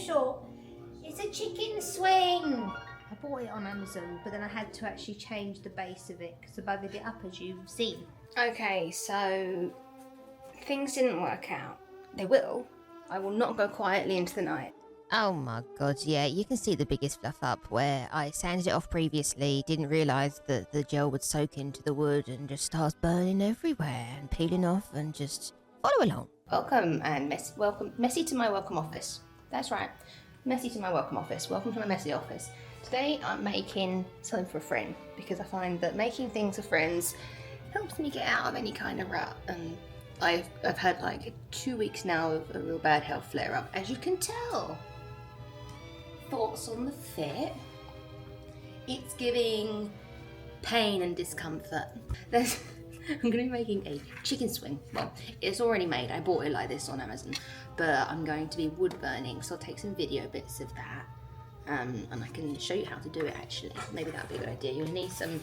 special. It's a chicken swing. I bought it on Amazon, but then I had to actually change the base of it because I buggered it up, as you've seen. Okay, so things didn't work out. They will. I will not go quietly into the night. Oh my god, yeah, you can see the biggest fluff up where I sanded it off previously, didn't realise that the gel would soak into the wood and just starts burning everywhere and peeling off, and just follow along. Welcome and messy to my welcome office. That's right, messy to my welcome office. Welcome to my messy office. Today I'm making something for a friend because I find that making things for friends helps me get out of any kind of rut, and I've had like 2 weeks now of a real bad health flare up, as you can tell. Thoughts on the fit? It's giving pain and discomfort. I'm going to be making a chicken swing. Well, it's already made. I bought it like this on Amazon, but I'm going to be wood burning, so I'll take some video bits of that, and I can show you how to do it actually. Maybe that would be a good idea. You'll need some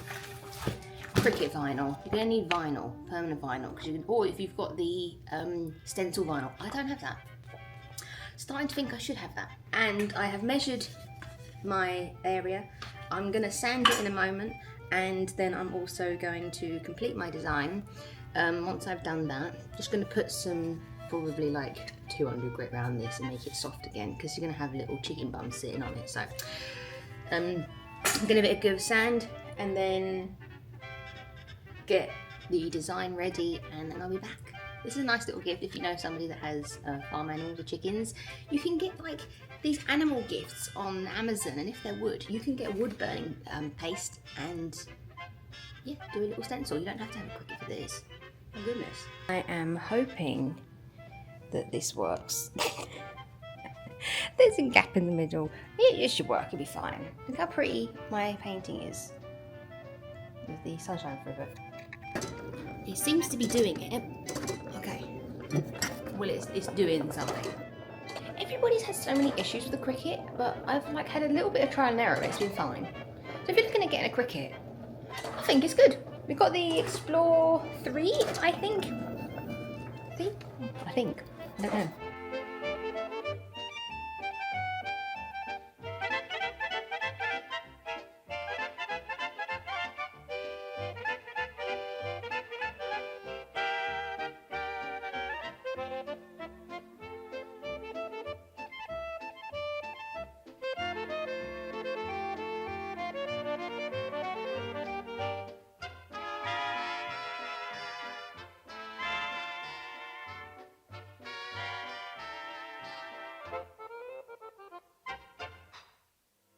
cricket vinyl. You're going to need vinyl, permanent vinyl, because you can, or if you've got the stencil vinyl. I don't have that. Starting to think I should have that. And I have measured my area. I'm going to sand it in a moment, and then I'm also going to complete my design. Once I've done that, just going to put some probably like 200 grit around this and make it soft again, because you're going to have little chicken bums sitting on it. So I'm going to give it a good sand and then get the design ready, and then I'll be back. This is a nice little gift if you know somebody that has farm animals or chickens. You can get like these animal gifts on Amazon, and if they're wood, you can get wood burning paste and yeah, do a little stencil. You don't have to have a cricket for this. Oh goodness. I am hoping that this works. There's a gap in the middle. It should work, it'll be fine. Look how pretty my painting is with the sunshine through it. It seems to be doing it. Okay. Well, it's doing something. Everybody's had so many issues with the Cricut, but I've like had a little bit of trial and error. It's been fine. So if you're looking at getting a Cricut, I think it's good. We've got the Explore 3, I think. I think. I don't know.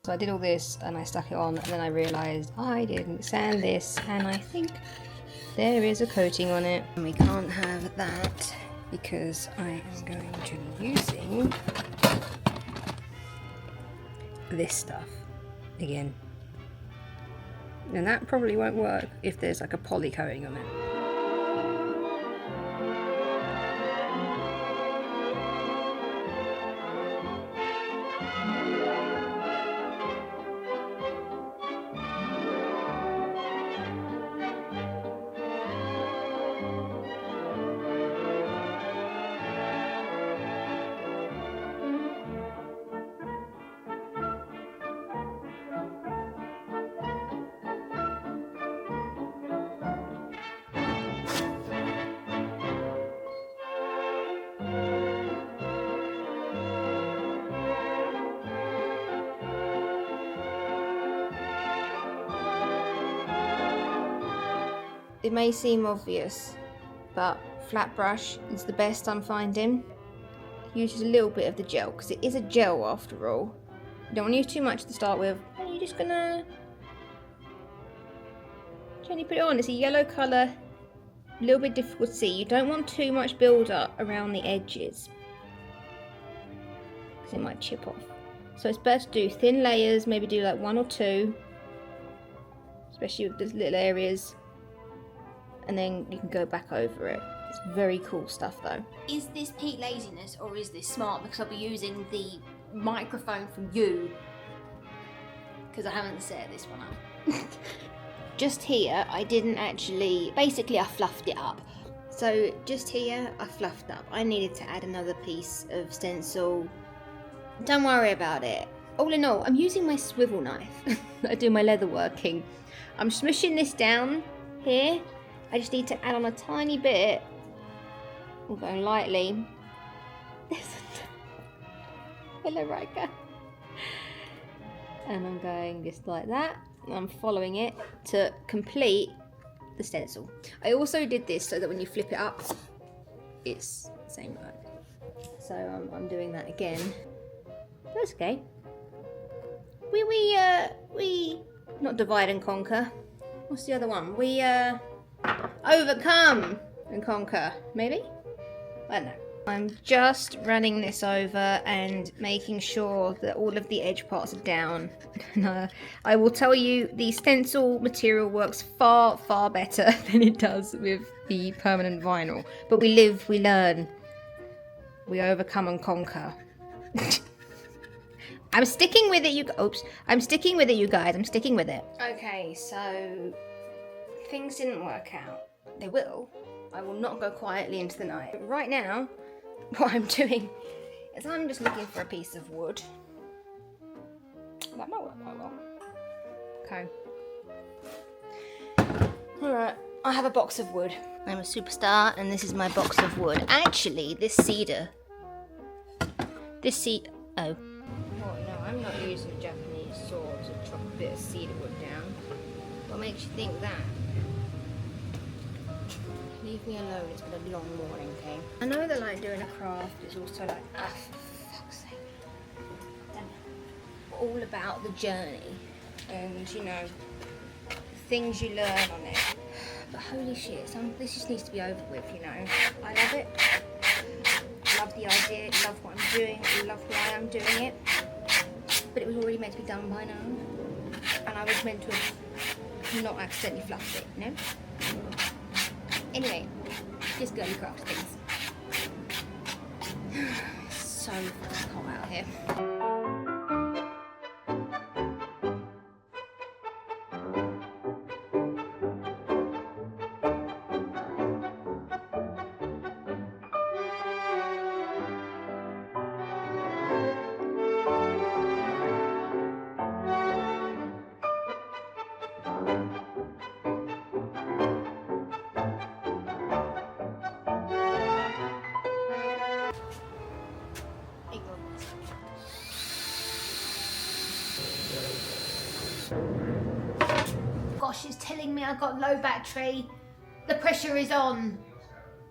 So I did all this and I stuck it on, and then I realised I didn't sand this, and I think there is a coating on it. And we can't have that because I am going to be using this stuff again. And that probably won't work if there's like a poly coating on it. It may seem obvious, but flat brush is the best I'm finding. Use just a little bit of the gel, because it is a gel after all. You don't want to use too much to start with, and you're just gonna gently put it on. It's a yellow colour, a little bit difficult to see. You don't want too much build up around the edges, because it might chip off. So it's better to do thin layers, maybe do like 1 or 2, especially with the little areas. And then you can go back over it. It's very cool stuff though. Is this peak laziness or is this smart? Because I'll be using the microphone from you, because I haven't set this one up. Just here, I didn't actually, basically I fluffed it up. So just here, I fluffed up. I needed to add another piece of stencil Don't worry about it. All in all, I'm using my swivel knife. I do my leather working. I'm smushing this down here. I just need to add on a tiny bit. I'm going lightly. Hello, Riker. And I'm going just like that. I'm following it to complete the stencil. I also did this so that when you flip it up, it's the same height. So I'm doing that again. That's okay. We not divide and conquer. What's the other one? We overcome and conquer, maybe? I don't know. I'm just running this over and making sure that all of the edge parts are down. I will tell you, the stencil material works far, far better than it does with the permanent vinyl. But we live, we learn. We overcome and conquer. I'm sticking with it, I'm sticking with it, you guys. I'm sticking with it. Okay, so things didn't work out. They will. I will not go quietly into the night. Right now, what I'm doing is I'm just looking for a piece of wood. That might work quite well. Okay. Alright, I have a box of wood. I'm a superstar and this is my box of wood. Actually, this cedar. Oh. Oh no, I'm not using a Japanese saw to chop a bit of cedar wood down. What makes you think that? Leave me alone, it's been a long morning, okay? I know that like doing a craft is also like, for fuck's sake. All about the journey and, you know, the things you learn on it. But holy shit, this just needs to be over with, you know? I love it. I love the idea, love what I'm doing, love why I'm doing it. But it was already meant to be done by now. And I was meant to have not accidentally fluffed it, you know? Anyway, just girly craft things. It's so fucking hot out here. Gosh, it's telling me I've got low battery. The pressure is on.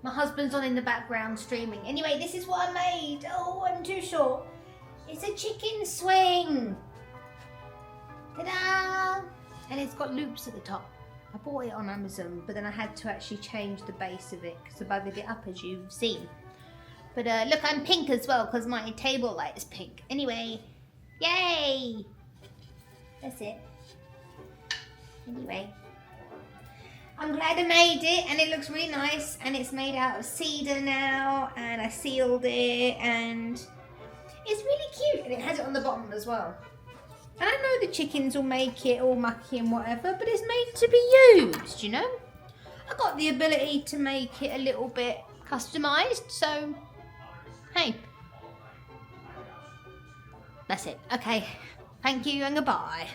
My husband's on in the background streaming. Anyway, this is what I made. Oh, I'm too short. It's a chicken swing. Ta-da! And it's got loops at the top. I bought it on Amazon, but then I had to actually change the base of it because I buggered it up, as you've seen. But look, I'm pink as well because my table light is pink. Anyway, yay! That's it. Anyway, I'm glad I made it and it looks really nice and it's made out of cedar now and I sealed it and it's really cute and it has it on the bottom as well. And I know the chickens will make it all mucky and whatever, but it's made to be used, you know? I got the ability to make it a little bit customized, so hey. That's it. Okay. Thank you and goodbye.